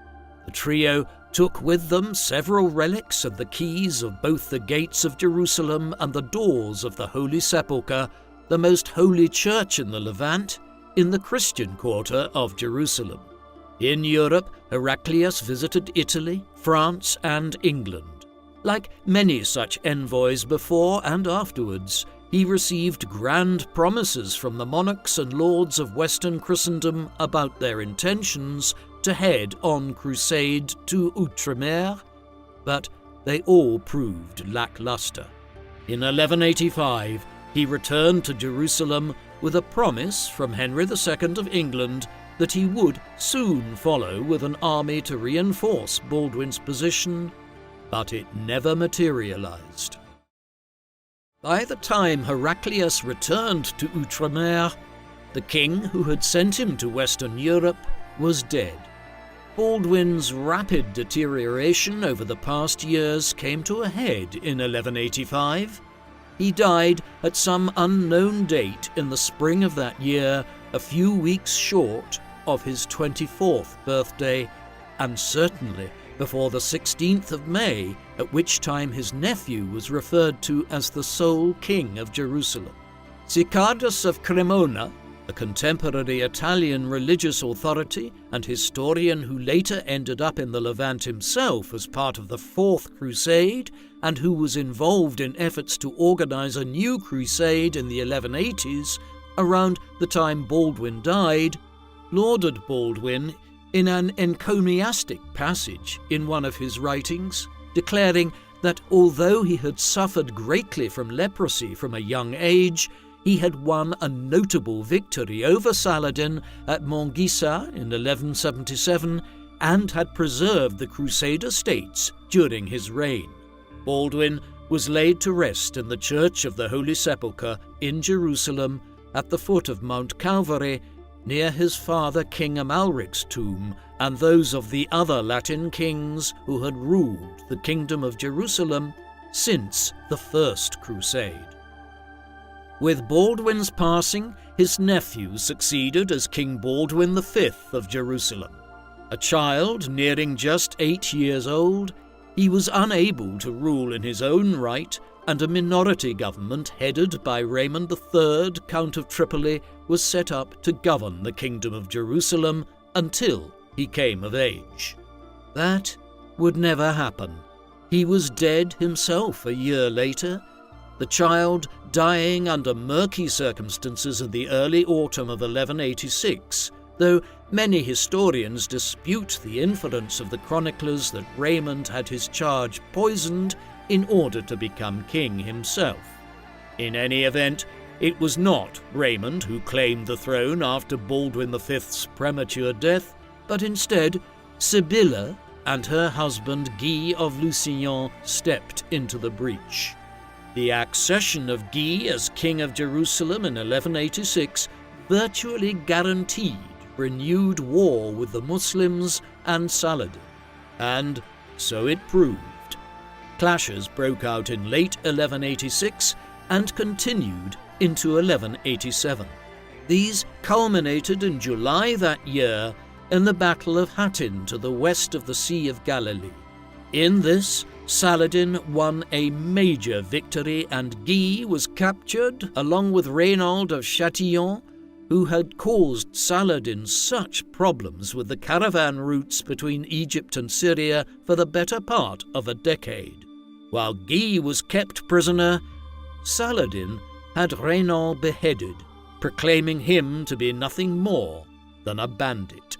The trio took with them several relics and the keys of both the gates of Jerusalem and the doors of the Holy Sepulchre, the most holy church in the Levant, in the Christian quarter of Jerusalem. In Europe, Heraclius visited Italy, France, and England. Like many such envoys before and afterwards, he received grand promises from the monarchs and lords of Western Christendom about their intentions to head on crusade to Outremer, but they all proved lackluster. In 1185, he returned to Jerusalem with a promise from Henry II of England that he would soon follow with an army to reinforce Baldwin's position, but it never materialized. By the time Heraclius returned to Outremer, the king who had sent him to Western Europe was dead. Baldwin's rapid deterioration over the past years came to a head in 1185. He died at some unknown date in the spring of that year, a few weeks short of his 24th birthday, and certainly before the 16th of May, at which time his nephew was referred to as the sole king of Jerusalem. Sicardus of Cremona, a contemporary Italian religious authority and historian who later ended up in the Levant himself as part of the Fourth Crusade, and who was involved in efforts to organize a new crusade in the 1180s, around the time Baldwin died, lauded Baldwin in an encomiastic passage in one of his writings, declaring that although he had suffered greatly from leprosy from a young age, he had won a notable victory over Saladin at Montgisard in 1177 and had preserved the Crusader states during his reign. Baldwin was laid to rest in the Church of the Holy Sepulchre in Jerusalem at the foot of Mount Calvary, near his father King Amalric's tomb and those of the other Latin kings who had ruled the Kingdom of Jerusalem since the First Crusade. With Baldwin's passing, his nephew succeeded as King Baldwin V of Jerusalem. A child nearing just 8 years old, he was unable to rule in his own right, and a minority government headed by Raymond III, Count of Tripoli, was set up to govern the Kingdom of Jerusalem until he came of age. That would never happen. He was dead himself a year later, the child dying under murky circumstances in the early autumn of 1186, though many historians dispute the inference of the chroniclers that Raymond had his charge poisoned in order to become king himself. In any event, it was not Raymond who claimed the throne after Baldwin V's premature death, but instead Sibylla and her husband Guy of Lusignan stepped into the breach. The accession of Guy as King of Jerusalem in 1186 virtually guaranteed renewed war with the Muslims and Saladin, and so it proved. Clashes broke out in late 1186 and continued into 1187. These culminated in July that year in the Battle of Hattin to the west of the Sea of Galilee. In this, Saladin won a major victory and Guy was captured along with Reginald of Chatillon, who had caused Saladin such problems with the caravan routes between Egypt and Syria for the better part of a decade. While Guy was kept prisoner, Saladin had Reginald beheaded, proclaiming him to be nothing more than a bandit.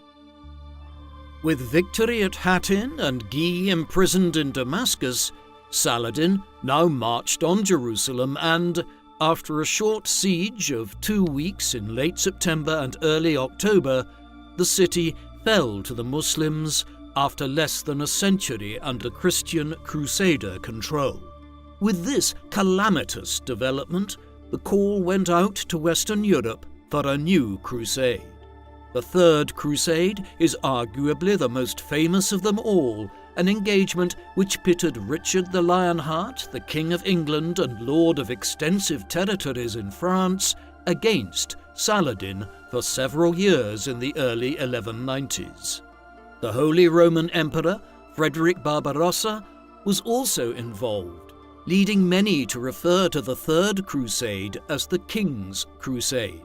With victory at Hattin and Guy imprisoned in Damascus, Saladin now marched on Jerusalem and, after a short siege of 2 weeks in late September and early October, the city fell to the Muslims after less than a century under Christian Crusader control. With this calamitous development, the call went out to Western Europe for a new crusade. The Third Crusade is arguably the most famous of them all, an engagement which pitted Richard the Lionheart, the King of England and lord of extensive territories in France, against Saladin for several years in the early 1190s. The Holy Roman Emperor, Frederick Barbarossa, was also involved, leading many to refer to the Third Crusade as the King's Crusade.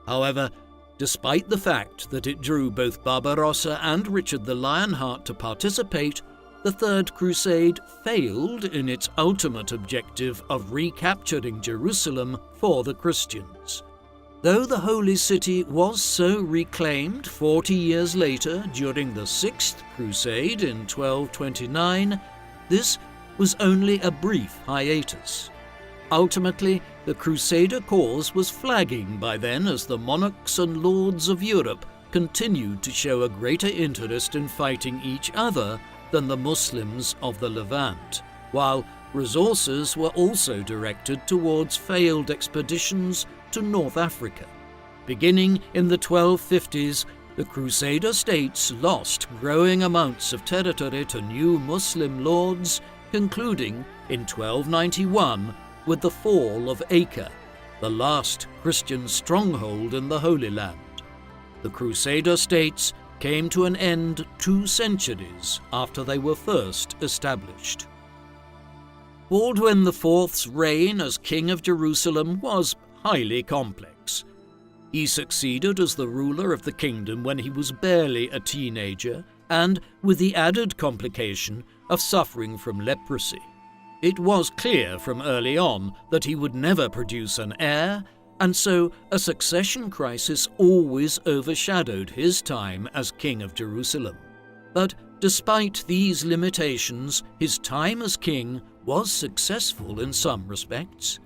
However, despite the fact that it drew both Barbarossa and Richard the Lionheart to participate, the Third Crusade failed in its ultimate objective of recapturing Jerusalem for the Christians. Though the Holy City was so reclaimed 40 years later during the Sixth Crusade in 1229, this was only a brief hiatus. Ultimately, the Crusader cause was flagging by then as the monarchs and lords of Europe continued to show a greater interest in fighting each other than the Muslims of the Levant, while resources were also directed towards failed expeditions to North Africa. Beginning in the 1250s, the Crusader states lost growing amounts of territory to new Muslim lords, concluding in 1291 with the fall of Acre, the last Christian stronghold in the Holy Land. The Crusader states came to an end 2 centuries after they were first established. Baldwin IV's reign as King of Jerusalem was highly complex. He succeeded as the ruler of the kingdom when he was barely a teenager and with the added complication of suffering from leprosy. It was clear from early on that he would never produce an heir, and so a succession crisis always overshadowed his time as King of Jerusalem. But despite these limitations, his time as king was successful in some respects.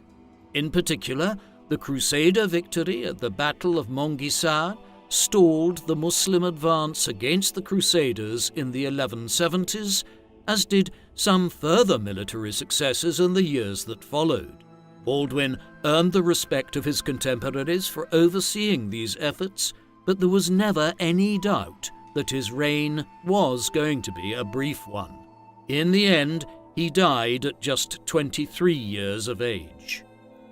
In particular, the Crusader victory at the Battle of Montgisard stalled the Muslim advance against the Crusaders in the 1170s, as did some further military successes in the years that followed. Baldwin earned the respect of his contemporaries for overseeing these efforts, but there was never any doubt that his reign was going to be a brief one. In the end, he died at just 23 years of age.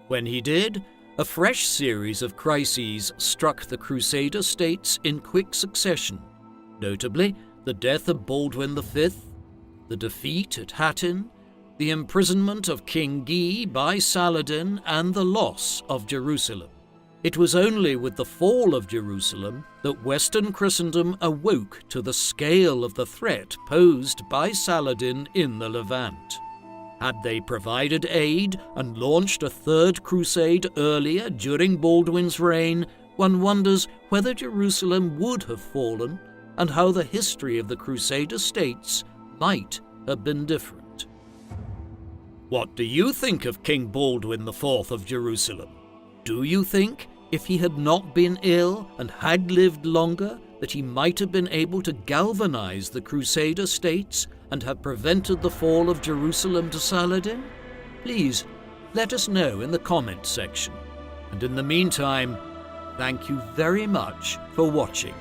When he did, a fresh series of crises struck the Crusader states in quick succession, notably the death of Baldwin V, the defeat at Hattin, the imprisonment of King Guy by Saladin, and the loss of Jerusalem. It was only with the fall of Jerusalem that Western Christendom awoke to the scale of the threat posed by Saladin in the Levant. Had they provided aid and launched a Third Crusade earlier during Baldwin's reign, one wonders whether Jerusalem would have fallen and how the history of the Crusader states might have been different. What do you think of King Baldwin IV of Jerusalem? Do you think, if he had not been ill and had lived longer, that he might have been able to galvanize the Crusader states and have prevented the fall of Jerusalem to Saladin? Please, let us know in the comments section. And in the meantime, thank you very much for watching.